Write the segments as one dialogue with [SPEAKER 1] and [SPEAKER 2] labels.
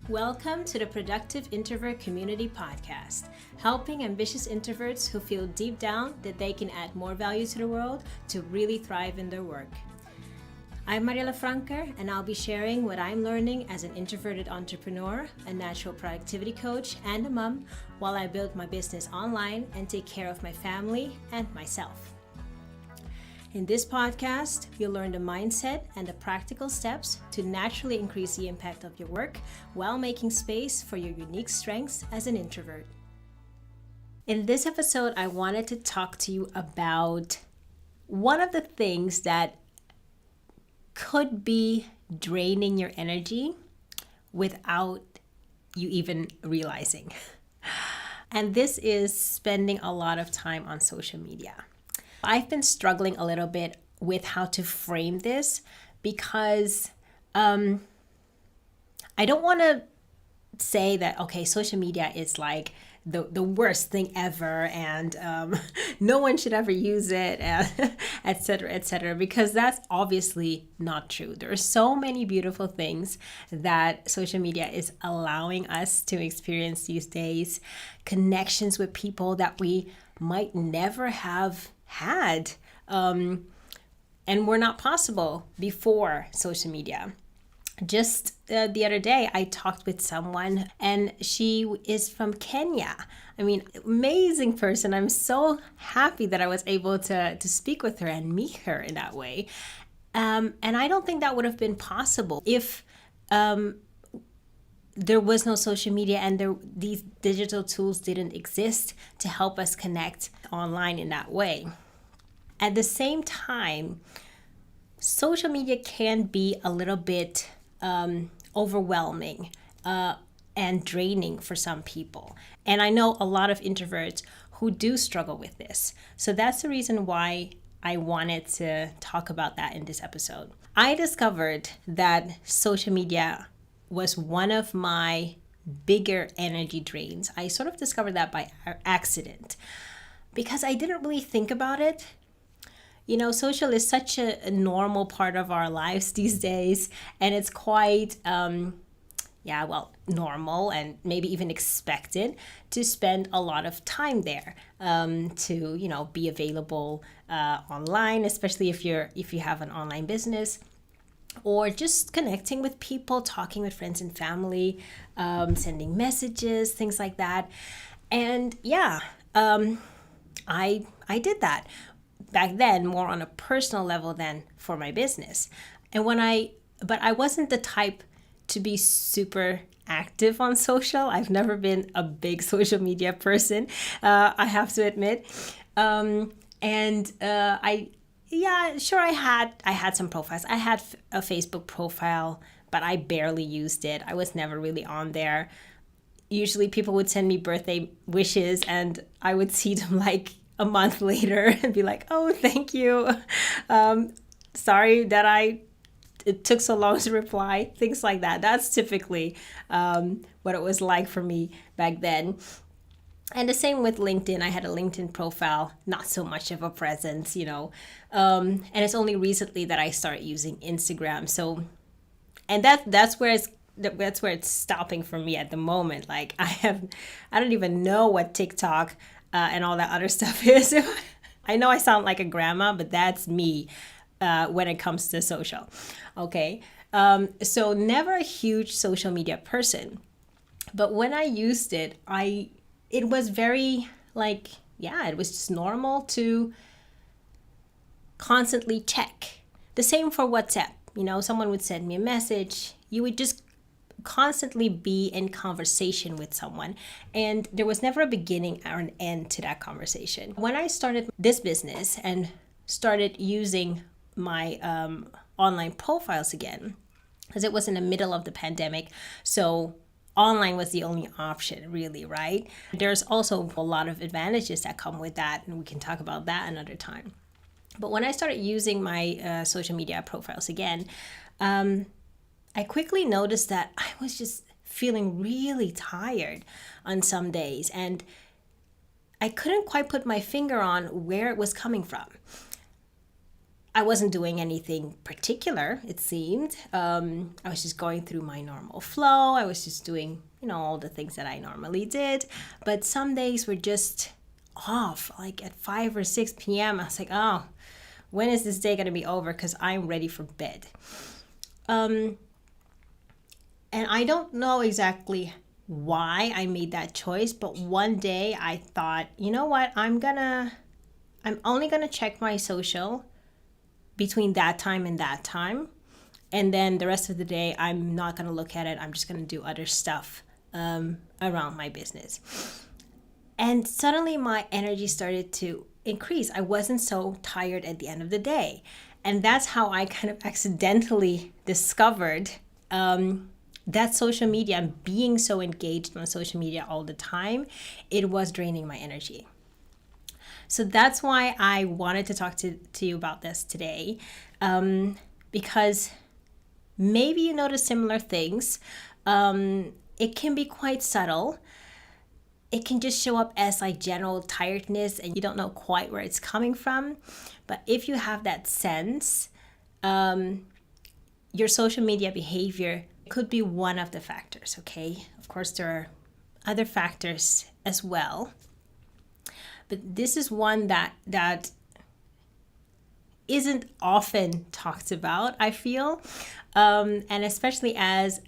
[SPEAKER 1] Welcome to the Productive Introvert Community Podcast, helping ambitious introverts who feel deep down that they can add more value to the world to really thrive in their work. I'm Mariela Franker, and I'll be sharing what I'm learning as an introverted entrepreneur, a natural productivity coach, and a mom while I build my business online and take care of my family and myself. In this podcast, you'll learn the mindset and the practical steps to naturally increase the impact of your work while making space for your unique strengths as an introvert. In this episode, I wanted to talk to you about one of the things that could be draining your energy without you even realizing. And this is spending a lot of time on social media. I've been struggling a little bit with how to frame this because I don't want to say that, okay, social media is like the worst thing ever and no one should ever use it, et cetera, because that's obviously not true. There are so many beautiful things that social media is allowing us to experience these days, connections with people that we might never have had and were not possible before social media. Just the other day, I talked with someone and she is from Kenya. I mean, amazing person. I'm so happy that I was able to speak with her and meet her in that way. And I don't think that would have been possible if there was no social media and these digital tools didn't exist to help us connect online in that way. At the same time, social media can be a little bit overwhelming and draining for some people. And I know a lot of introverts who do struggle with this. So that's the reason why I wanted to talk about that in this episode. I discovered that social media was one of my bigger energy drains. I sort of discovered that by accident because I didn't really think about it. You know, social is such a normal part of our lives these days, and it's quite, normal and maybe even expected to spend a lot of time there, to, be available online, especially if you have an online business, or just connecting with people, talking with friends and family, sending messages, things like that. And I did that back then more on a personal level than for my business. But I wasn't the type to be super active on social. I've never been a big social media person, I have to admit. I had some profiles. I had a Facebook profile, but I barely used it. I was never really on there. Usually people would send me birthday wishes and I would see them like a month later and be like, oh, thank you. Sorry that it took so long to reply, things like that. That's typically what it was like for me back then. And the same with LinkedIn. I had a LinkedIn profile, not so much of a presence, and it's only recently that I started using Instagram. So, and that's where it's stopping for me at the moment. Like I don't even know what TikTok and all that other stuff is. I know I sound like a grandma, but that's me when it comes to social. Okay. So never a huge social media person. But when I used it, it was very it was just normal to constantly check. The same for WhatsApp. Someone would send me a message. You would just constantly be in conversation with someone, and there was never a beginning or an end to that conversation. When I started this business and started using my online profiles again, because it was in the middle of the pandemic, so online was the only option, really, right? There's also a lot of advantages that come with that, and we can talk about that another time. But when I started using my social media profiles again, I quickly noticed that I was just feeling really tired on some days, and I couldn't quite put my finger on where it was coming from. I wasn't doing anything particular, it seemed. I was just going through my normal flow. I was just doing, all the things that I normally did. But some days were just off, like at 5 or 6 p.m. I was like, oh, when is this day going to be over? Because I'm ready for bed. And I don't know exactly why I made that choice, but one day I thought, you know what, I'm only gonna check my social between that time and that time, and then the rest of the day I'm not gonna look at it. I'm just gonna do other stuff around my business. And suddenly my energy started to increase. I wasn't so tired at the end of the day, and that's how I kind of accidentally discovered that social media and being so engaged on social media all the time, it was draining my energy. So that's why I wanted to talk to you about this today, because maybe you notice similar things. It can be quite subtle. It can just show up as like general tiredness and you don't know quite where it's coming from. But if you have that sense, your social media behavior could be one of the factors, okay? Of course, there are other factors as well. But this is one that isn't often talked about, I feel. And especially as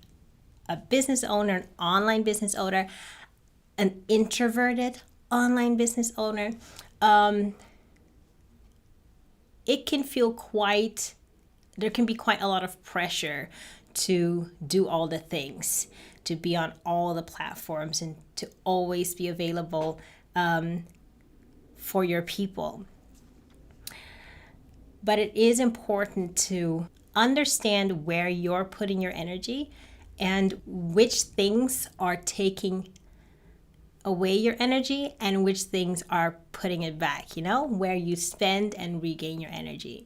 [SPEAKER 1] a business owner, an online business owner, an introverted online business owner, it can feel there can be quite a lot of pressure to do all the things, to be on all the platforms and to always be available for your people. But it is important to understand where you're putting your energy and which things are taking away your energy and which things are putting it back, where you spend and regain your energy.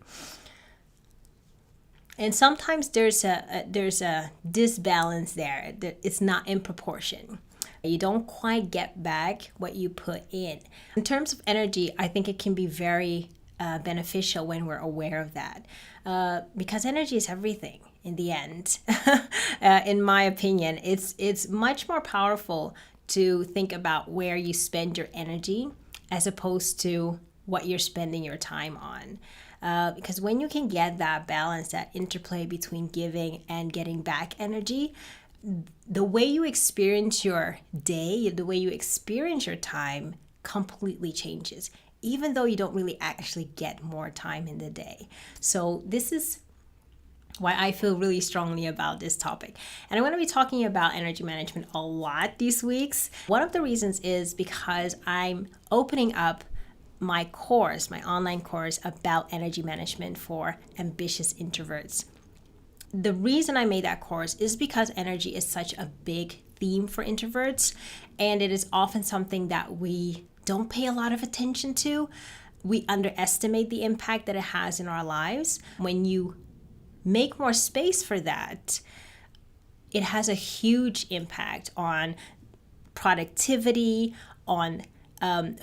[SPEAKER 1] And sometimes there's a disbalance there. It's not in proportion. You don't quite get back what you put in. In terms of energy, I think it can be very beneficial when we're aware of that, because energy is everything in the end. In my opinion, it's much more powerful to think about where you spend your energy as opposed to what you're spending your time on. Because when you can get that balance, that interplay between giving and getting back energy, the way you experience your day, the way you experience your time completely changes, even though you don't really actually get more time in the day. So this is why I feel really strongly about this topic. And I'm going to be talking about energy management a lot these weeks. One of the reasons is because I'm opening up my online course about energy management for ambitious introverts. The reason I made that course is because energy is such a big theme for introverts, and it is often something that we don't pay a lot of attention to. We underestimate the impact that it has in our lives. When you make more space for that, it has a huge impact on productivity, on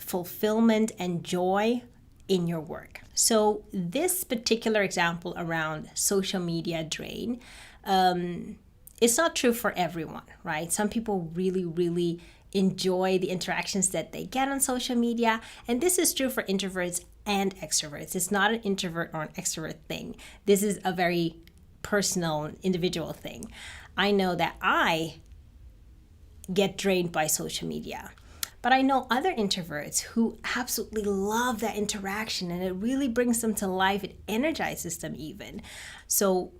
[SPEAKER 1] fulfillment and joy in your work. So this particular example around social media drain, it's not true for everyone, right? Some people really, really enjoy the interactions that they get on social media. And this is true for introverts and extroverts. It's not an introvert or an extrovert thing. This is a very personal, individual thing. I know that I get drained by social media. But I know other introverts who absolutely love that interaction and it really brings them to life. It energizes them even. So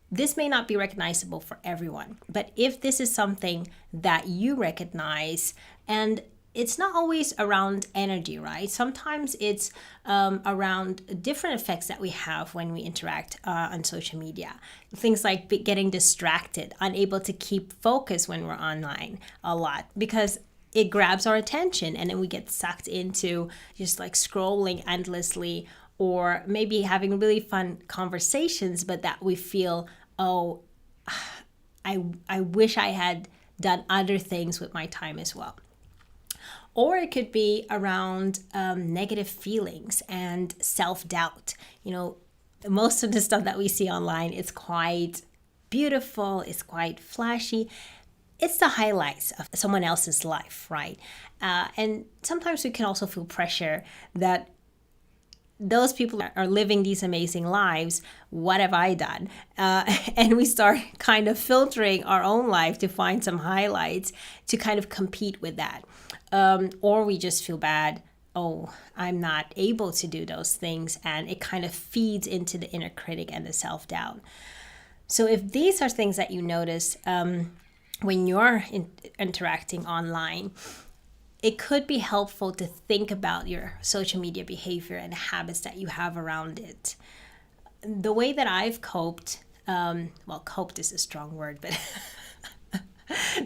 [SPEAKER 1] this may not be recognizable for everyone, but if this is something that you recognize, and it's not always around energy, right? Sometimes it's around different effects that we have when we interact on social media. Things like getting distracted, unable to keep focus when we're online a lot because it grabs our attention and then we get sucked into just like scrolling endlessly, or maybe having really fun conversations, but that we feel, oh, I wish I had done other things with my time as well. Or it could be around negative feelings and self-doubt. most of the stuff that we see online is quite beautiful, it's quite flashy. It's the highlights of someone else's life, right? And sometimes we can also feel pressure that those people are living these amazing lives. What have I done? And we start kind of filtering our own life to find some highlights to kind of compete with that. Or we just feel bad. Oh, I'm not able to do those things. And it kind of feeds into the inner critic and the self-doubt. So if these are things that you notice when you're interacting online, it could be helpful to think about your social media behavior and habits that you have around it. The way that I've coped, coped is a strong word, but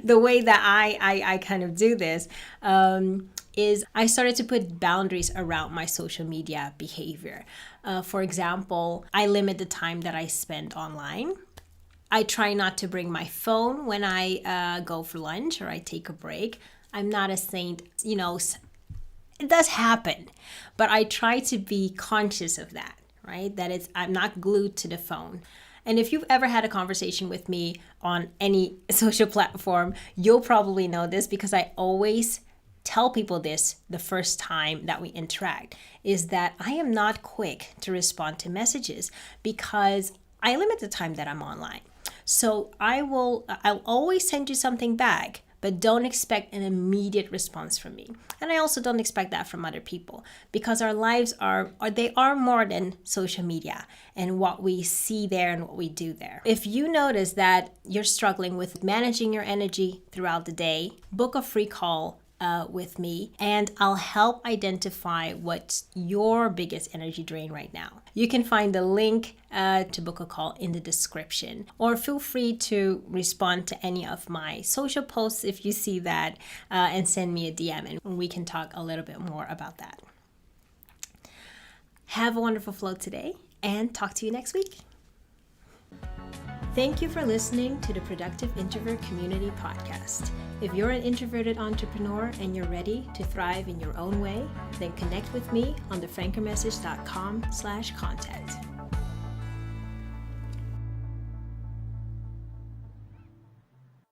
[SPEAKER 1] the way that I kind of do this is I started to put boundaries around my social media behavior. For example, I limit the time that I spend online. I try not to bring my phone when I go for lunch or I take a break. I'm not a saint, it does happen, but I try to be conscious of that, right? That I'm not glued to the phone. And if you've ever had a conversation with me on any social platform, you'll probably know this because I always tell people this the first time that we interact, is that I am not quick to respond to messages because I limit the time that I'm online. So I'll always send you something back, but don't expect an immediate response from me. And I also don't expect that from other people because our lives are more than social media and what we see there and what we do there. If you notice that you're struggling with managing your energy throughout the day, book a free call with me and I'll help identify what's your biggest energy drain right now. You can find the link to book a call in the description, or feel free to respond to any of my social posts if you see that and send me a DM and we can talk a little bit more about that. Have a wonderful flow today and talk to you next week. Thank you for listening to the Productive Introvert Community Podcast. If you're an introverted entrepreneur and you're ready to thrive in your own way, then connect with me on thefrankermessage.com/contact.